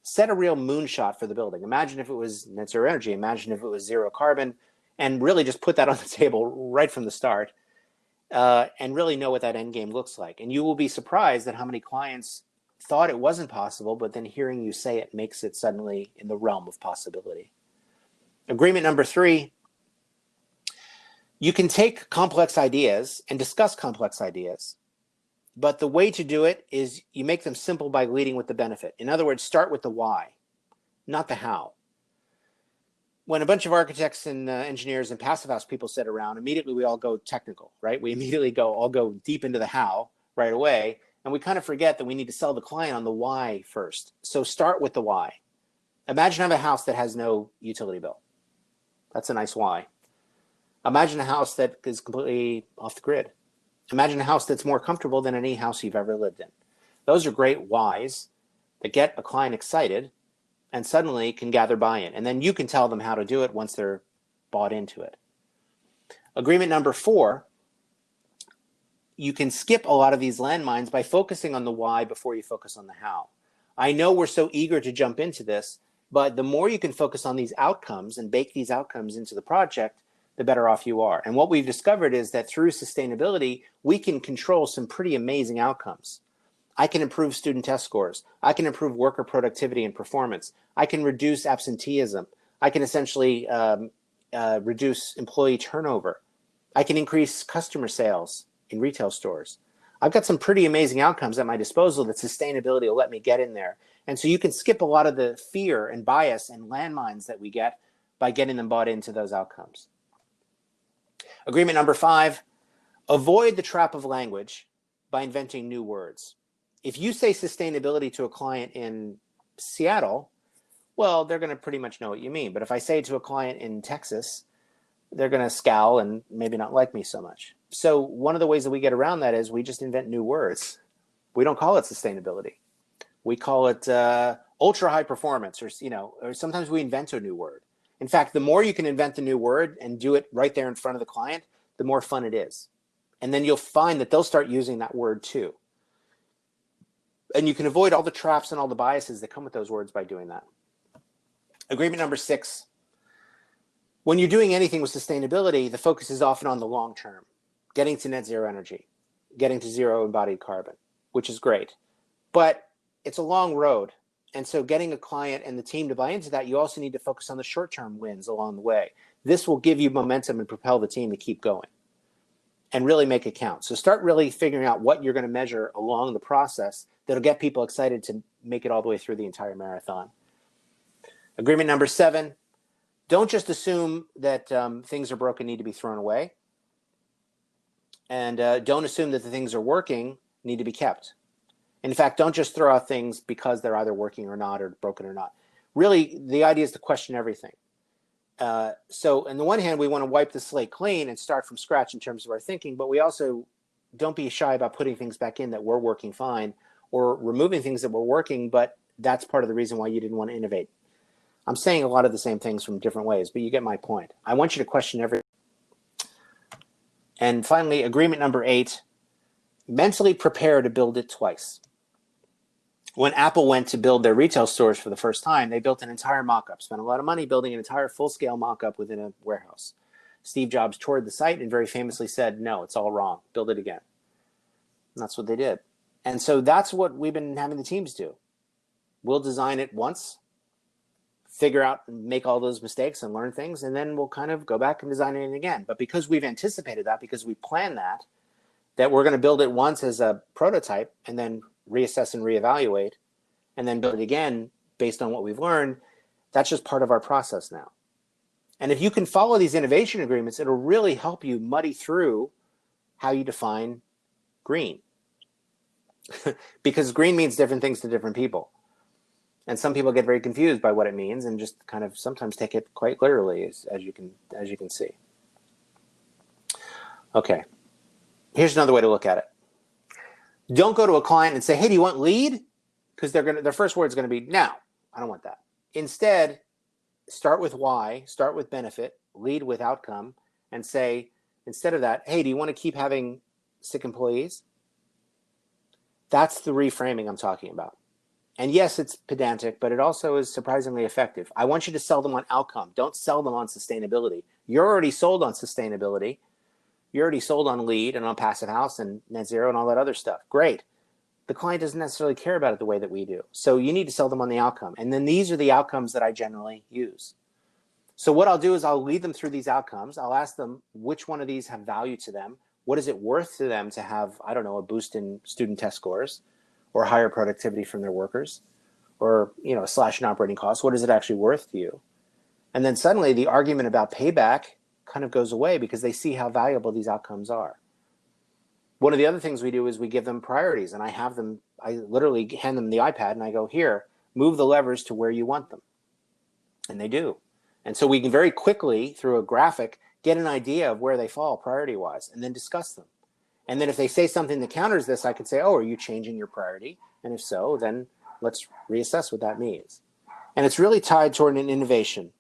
Set a real moonshot for the building. Imagine if it was net zero energy. Imagine if it was zero carbon, and really just put that on the table right from the start, and really know what that end game looks like. And you will be surprised at how many clients thought it wasn't possible, but then hearing you say it makes it suddenly in the realm of possibility. Agreement number 3, you can take complex ideas and discuss complex ideas, but the way to do it is you make them simple by leading with the benefit. In other words, start with the why, not the how. When a bunch of architects and engineers and passive house people sit around, immediately we all go technical, right? We immediately all go deep into the how right away, and we kind of forget that we need to sell the client on the why first. So start with the why. Imagine I have a house that has no utility bill. That's a nice why. Imagine a house that is completely off the grid. Imagine a house that's more comfortable than any house you've ever lived in. Those are great whys that get a client excited and suddenly can gather buy-in. And then you can tell them how to do it once they're bought into it. Agreement number 4, you can skip a lot of these landmines by focusing on the why before you focus on the how. I know we're so eager to jump into this, but the more you can focus on these outcomes and bake these outcomes into the project, the better off you are. And what we've discovered is that through sustainability, we can control some pretty amazing outcomes. I can improve student test scores. I can improve worker productivity and performance. I can reduce absenteeism. I can essentially reduce employee turnover. I can increase customer sales in retail stores. I've got some pretty amazing outcomes at my disposal that sustainability will let me get in there. And so you can skip a lot of the fear and bias and landmines that we get by getting them bought into those outcomes. Agreement number 5, avoid the trap of language by inventing new words. If you say sustainability to a client in Seattle, well, they're going to pretty much know what you mean. But if I say it to a client in Texas, they're going to scowl and maybe not like me so much. So one of the ways that we get around that is we just invent new words. We don't call it sustainability. We call it ultra high performance, or sometimes we invent a new word. In fact, the more you can invent the new word and do it right there in front of the client, the more fun it is. And then you'll find that they'll start using that word too. And you can avoid all the traps and all the biases that come with those words by doing that. Agreement number 6, when you're doing anything with sustainability, the focus is often on the long term, getting to net zero energy, getting to zero embodied carbon, which is great. But it's a long road. And so getting a client and the team to buy into that, you also need to focus on the short-term wins along the way. This will give you momentum and propel the team to keep going and really make it count. So start really figuring out what you're going to measure along the process that'll get people excited to make it all the way through the entire marathon. Agreement number 7, don't just assume that things are broken, need to be thrown away. And don't assume that the things are working, need to be kept. In fact, don't just throw out things because they're either working or not, or broken or not. Really, the idea is to question everything. So on the one hand, we want to wipe the slate clean and start from scratch in terms of our thinking, but we also don't be shy about putting things back in that were working fine, or removing things that were working, but that's part of the reason why you didn't want to innovate. I'm saying a lot of the same things from different ways, but you get my point. I want you to question everything. And finally, agreement number 8, mentally prepare to build it twice. When Apple went to build their retail stores for the first time, they built an entire mock-up, spent a lot of money building an entire full-scale mock-up within a warehouse. Steve Jobs toured the site and very famously said, no, it's all wrong. Build it again. And that's what they did. And so that's what we've been having the teams do. We'll design it once, figure out and make all those mistakes and learn things, and then we'll kind of go back and design it again. But because we've anticipated that, because we planned that, that we're going to build it once as a prototype and then reassess and reevaluate and then build it again based on what we've learned, that's just part of our process now. And if you can follow these innovation agreements, it'll really help you muddy through how you define green. Because green means different things to different people. And some people get very confused by what it means and just kind of sometimes take it quite literally, as you can see. Okay, here's another way to look at it. Don't go to a client and say, hey, do you want lead? Because their first word is going to be, no, I don't want that. Instead, start with why, start with benefit, lead with outcome, and say, instead of that, hey, do you want to keep having sick employees? That's the reframing I'm talking about. And yes, it's pedantic, but it also is surprisingly effective. I want you to sell them on outcome. Don't sell them on sustainability. You're already sold on sustainability. You're already sold on LEED and on Passive House and net zero and all that other stuff. Great. The client doesn't necessarily care about it the way that we do. So you need to sell them on the outcome. And then these are the outcomes that I generally use. So what I'll do is I'll lead them through these outcomes. I'll ask them which one of these have value to them. What is it worth to them to have, I don't know, a boost in student test scores or higher productivity from their workers or, a slash in operating costs? What is it actually worth to you? And then suddenly the argument about payback kind of goes away because they see how valuable these outcomes are. One of the other things we do is we give them priorities, and I literally hand them the iPad and I go, here, move the levers to where you want them. And they do. And so we can very quickly, through a graphic, get an idea of where they fall priority-wise and then discuss them. And then if they say something that counters this, I could say, oh, are you changing your priority? And if so, then let's reassess what that means. And it's really tied toward an innovation.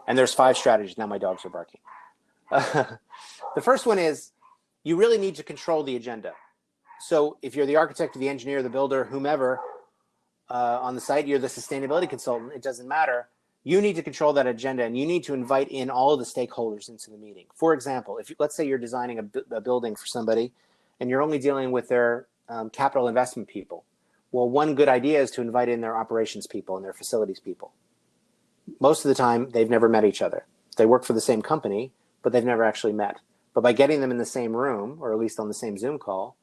And there's 5 strategies. Now my dogs are barking. The first one is you really need to control the agenda. So if you're the architect or the engineer, the builder, whomever on the site, you're the sustainability consultant, it doesn't matter. You need to control that agenda and you need to invite in all of the stakeholders into the meeting. For example, let's say you're designing a building for somebody and you're only dealing with their capital investment people. Well, one good idea is to invite in their operations people and their facilities people. Most of the time, they've never met each other. They work for the same company, but they've never actually met. But by getting them in the same room, or at least on the same Zoom call,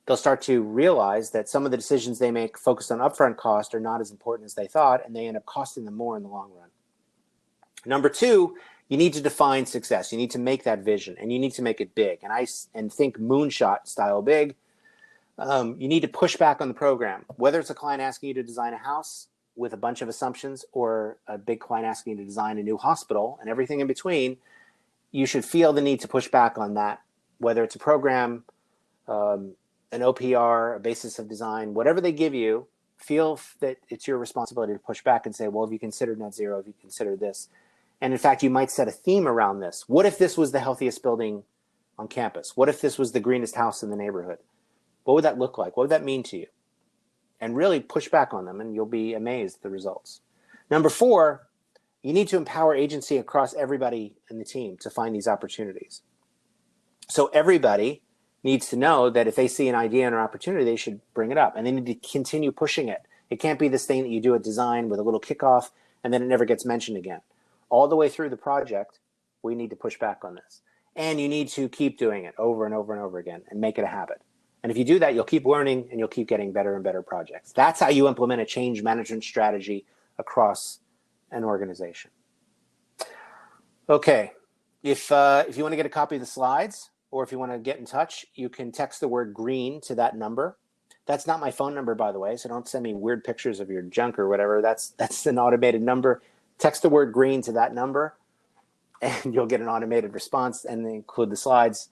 they'll start to realize that some of the decisions they make focused on upfront cost are not as important as they thought, and they end up costing them more in the long run. Number 2, you need to define success. You need to make that vision, and you need to make it big. And think moonshot style big. You need to push back on the program, whether it's a client asking you to design a house with a bunch of assumptions or a big client asking you to design a new hospital and everything in between. You should feel the need to push back on that, whether it's a program, an OPR, a basis of design, whatever they give you, feel that it's your responsibility to push back and say, well, have you considered net zero? Have you considered this? And in fact, you might set a theme around this. What if this was the healthiest building on campus? What if this was the greenest house in the neighborhood? What would that look like? What would that mean to you? And really push back on them and you'll be amazed at the results. Number 4, you need to empower agency across everybody in the team to find these opportunities. So everybody needs to know that if they see an idea and an opportunity, they should bring it up and they need to continue pushing it. It can't be this thing that you do at design with a little kickoff and then it never gets mentioned again. All the way through the project, we need to push back on this. And you need to keep doing it over and over and over again and make it a habit. And if you do that, you'll keep learning and you'll keep getting better and better projects. That's how you implement a change management strategy across an organization. Okay, if you want to get a copy of the slides or if you want to get in touch, you can text the word green to that number. That's not my phone number, by the way, so don't send me weird pictures of your junk or whatever. That's an automated number. Text the word green to that number and you'll get an automated response and include the slides.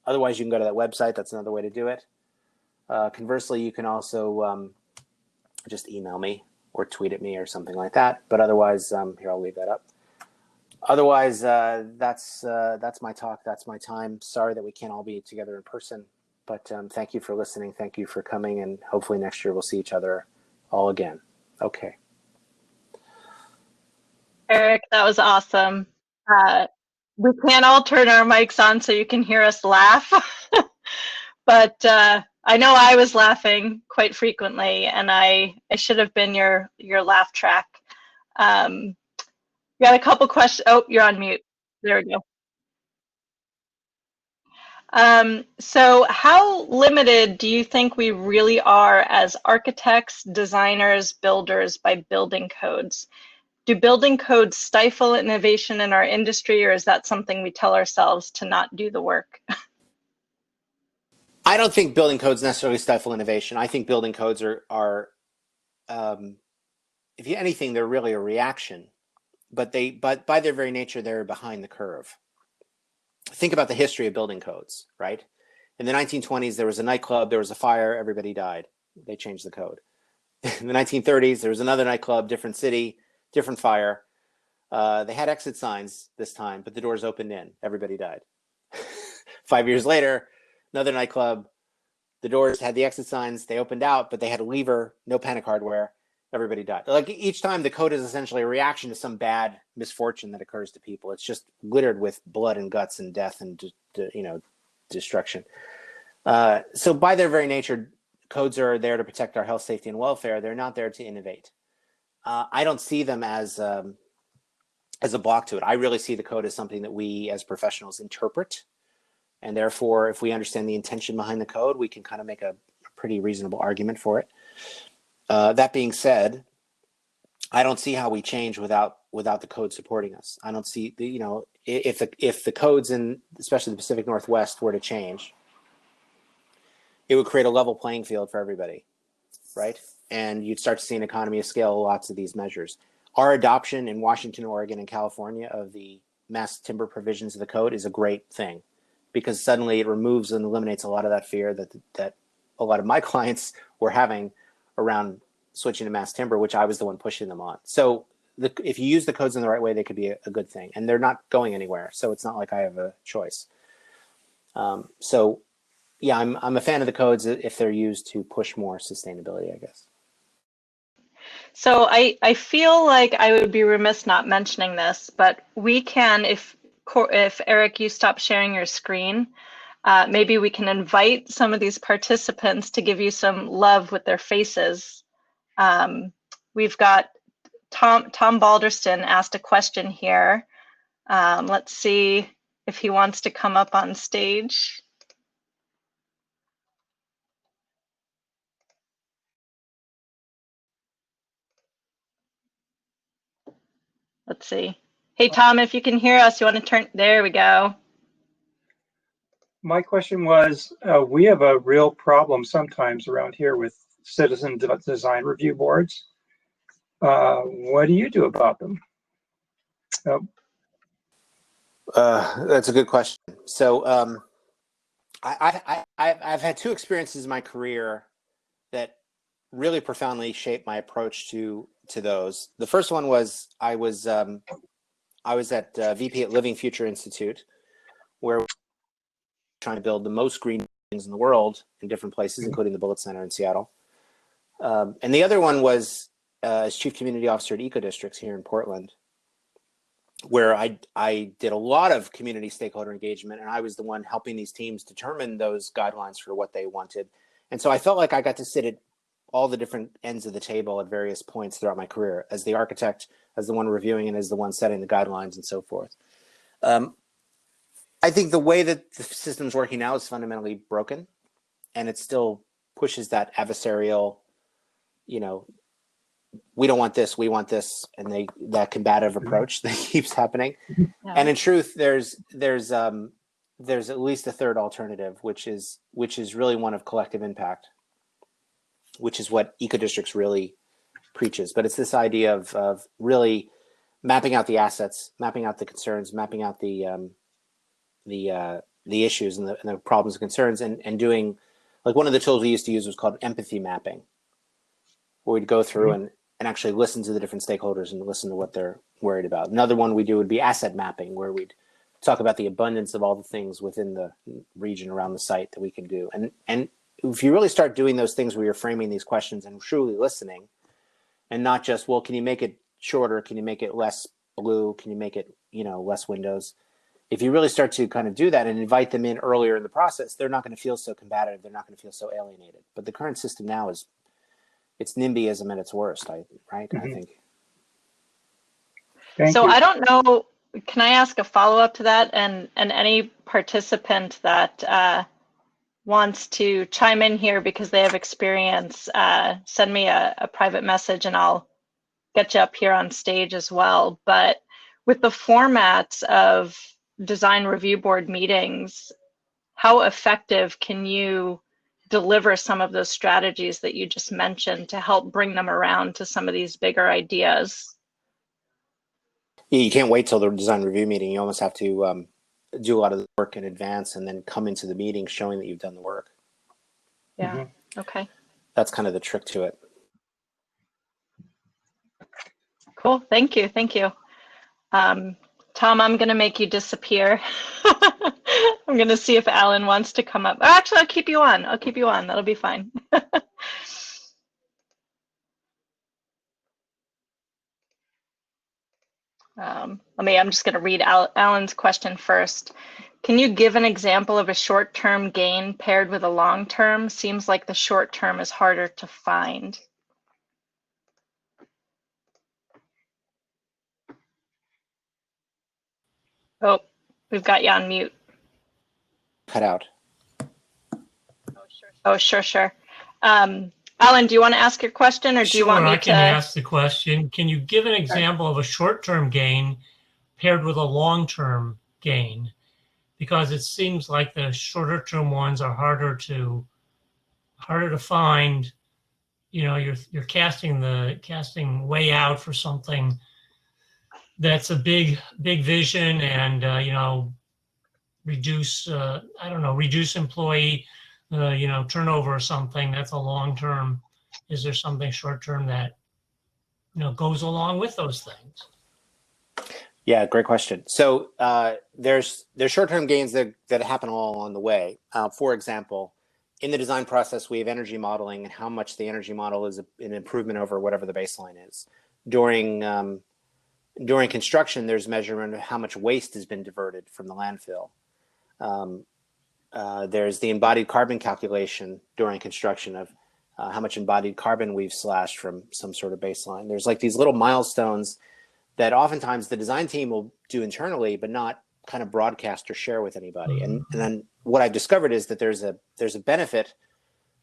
Otherwise, you can go to that website. That's another way to do it. Conversely, you can also just email me or tweet at me or something like that. But otherwise, here, I'll leave that up. Otherwise, that's my talk. That's my time. Sorry that we can't all be together in person. But thank you for listening. Thank you for coming. And hopefully next year we'll see each other all again. Okay. Eric, that was awesome. We can't all turn our mics on so you can hear us laugh, but I know I was laughing quite frequently, and I should have been your laugh track. You got a couple questions. Oh, you're on mute. There we go. So how limited do you think we really are as architects, designers, builders by building codes? Do building codes stifle innovation in our industry, or is that something we tell ourselves to not do the work? I don't think building codes necessarily stifle innovation. I think building codes are if you anything, they're really a reaction, but by their very nature, they're behind the curve. Think about the history of building codes, right? In the 1920s, there was a nightclub, there was a fire, everybody died. They changed the code. In the 1930s, there was another nightclub, different city, different fire. They had exit signs this time, but the doors opened in. Everybody died. 5 years later, another nightclub. The doors had the exit signs. They opened out, but they had a lever, no panic hardware. Everybody died. Like each time, the code is essentially a reaction to some bad misfortune that occurs to people. It's just littered with blood and guts and death and destruction. So by their very nature, codes are there to protect our health, safety, and welfare. They're not there to innovate. I don't see them as a block to it. I really see the code as something that we as professionals interpret. And therefore, if we understand the intention behind the code, we can kind of make a pretty reasonable argument for it. That being said, I don't see how we change without the code supporting us. I don't see if the codes in especially the Pacific Northwest were to change, it would create a level playing field for everybody, right? And you'd start to see an economy of scale, lots of these measures. Our adoption in Washington, Oregon, and California of the mass timber provisions of the code is a great thing, because suddenly it removes and eliminates a lot of that fear that a lot of my clients were having around switching to mass timber, which I was the one pushing them on. So if you use the codes in the right way, they could be a good thing, and they're not going anywhere. So it's not like I have a choice. So yeah, I'm a fan of the codes if they're used to push more sustainability, I guess. So I feel like I would be remiss not mentioning this, but we can, if Eric, you stop sharing your screen, maybe we can invite some of these participants to give you some love with their faces. We've got Tom Balderston asked a question here. Let's see if he wants to come up on stage. Let's see. Hey, Tom, if you can hear us, you want to turn, there we go. My question was, we have a real problem sometimes around here with citizen design review boards. What do you do about them? That's a good question. So I've had two experiences in my career that really profoundly shaped my approach to those. The first one was I was at VP at Living Future Institute, where we're trying to build the most green buildings in the world in different places, including the Bullitt Center in Seattle. And the other one was as Chief Community Officer at Eco Districts here in Portland, where I did a lot of community stakeholder engagement, and I was the one helping these teams determine those guidelines for what they wanted. And so I felt like I got to sit at all the different ends of the table at various points throughout my career, as the architect, as the one reviewing, and as the one setting the guidelines and so forth. I think the way that the system's working now is fundamentally broken, and it still pushes that adversarial, we don't want this, we want this, and that combative approach that keeps happening. Yeah. And in truth, there's at least a third alternative, which is really one of collective impact, which is what Eco Districts really preaches. But it's this idea of really mapping out the assets, mapping out the concerns, mapping out the issues and the problems and concerns, and doing, like, one of the tools we used to use was called empathy mapping, where we'd go through and actually listen to the different stakeholders and listen to what they're worried about. Another one we do would be asset mapping, where we'd talk about the abundance of all the things within the region around the site that we can do. And if you really start doing those things where you're framing these questions and truly listening, and not just, well, can you make it shorter? Can you make it less blue? Can you make it, less windows? If you really start to kind of do that and invite them in earlier in the process, they're not going to feel so combative. They're not going to feel so alienated. But the current system now it's NIMBYism at its worst, right? Mm-hmm. I think. So I don't know can I ask a follow-up to that? And any participant that wants to chime in here because they have experience, send me a private message and I'll get you up here on stage as well. But with the formats of design review board meetings, how effective can you deliver some of those strategies that you just mentioned to help bring them around to some of these bigger ideas? Yeah, you can't wait till the design review meeting. You almost have to do a lot of the work in advance and then come into the meeting showing that you've done the work. Yeah. Mm-hmm. Okay. That's kind of the trick to it. Cool. Thank you. Thank you. Tom, I'm going to make you disappear. I'm going to see if Alan wants to come up. Oh, actually, I'll keep you on. I'll keep you on. That'll be fine. I'm just going to read Alan's question first. Can you give an example of a short-term gain paired with a long-term? Seems like the short-term is harder to find. Oh, we've got you on mute. Cut out. Oh, sure. Alan, do you want to ask your question or do you want me to? Sure, I can ask the question. Can you give an example of a short-term gain paired with a long-term gain? Because it seems like the shorter-term ones are harder to find. You know, you're casting way out for something that's a big vision and reduce reduce employee turnover or something. That's a long term. Is there something short term that goes along with those things? Yeah, great question. So there's short-term gains that happen all along the way. For example, in the design process, we have energy modeling and how much the energy model is an improvement over whatever the baseline is. During construction, there's measurement of how much waste has been diverted from the landfill. There's the embodied carbon calculation during construction of how much embodied carbon we've slashed from some sort of baseline. There's like these little milestones that oftentimes the design team will do internally, but not kind of broadcast or share with anybody. And then what I've discovered is that there's a benefit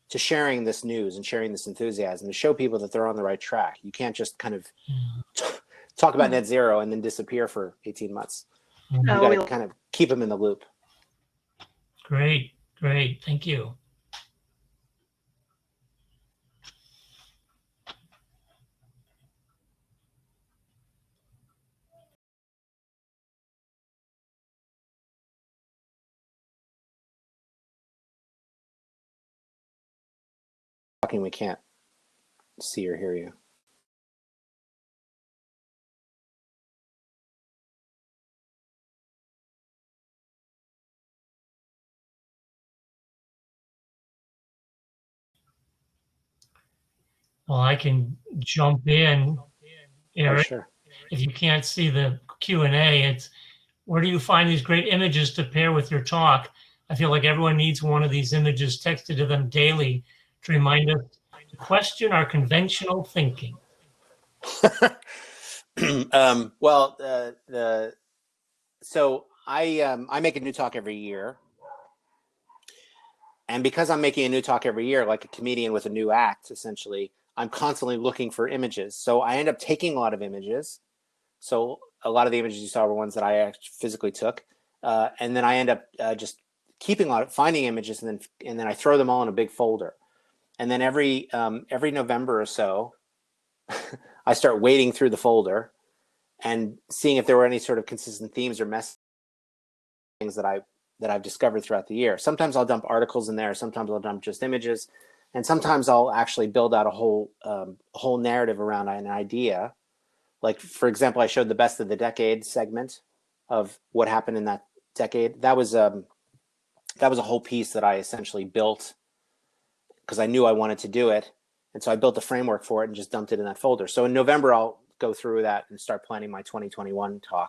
to sharing this news and sharing this enthusiasm to show people that they're on the right track. You can't just kind of talk about net zero and then disappear for 18 months. You got to kind of keep them in the loop. Great. Thank you. Talking, we can't see or hear you. Well, I can jump in, Eric. Oh, sure. If you can't see the Q&A, it's where do you find these great images to pair with your talk? I feel like everyone needs one of these images texted to them daily to remind us to question our conventional thinking. So I make a new talk every year. And because I'm making a new talk every year, like a comedian with a new act, essentially, I'm constantly looking for images. So I end up taking a lot of images. So a lot of the images you saw were ones that I actually physically took. And then I end up just finding images, and then I throw them all in a big folder. And then every November or so, I start wading through the folder and seeing if there were any sort of consistent themes or messages that I've discovered throughout the year. Sometimes I'll dump articles in there. Sometimes I'll dump just images, and sometimes I'll actually build out a whole narrative around an idea. Like, for example, I showed the best of the decade segment of what happened in that decade. That was a whole piece that I essentially built because I knew I wanted to do it, and so I built a framework for it and just dumped it in that folder. So in November, I'll go through that and start planning my 2021 talk.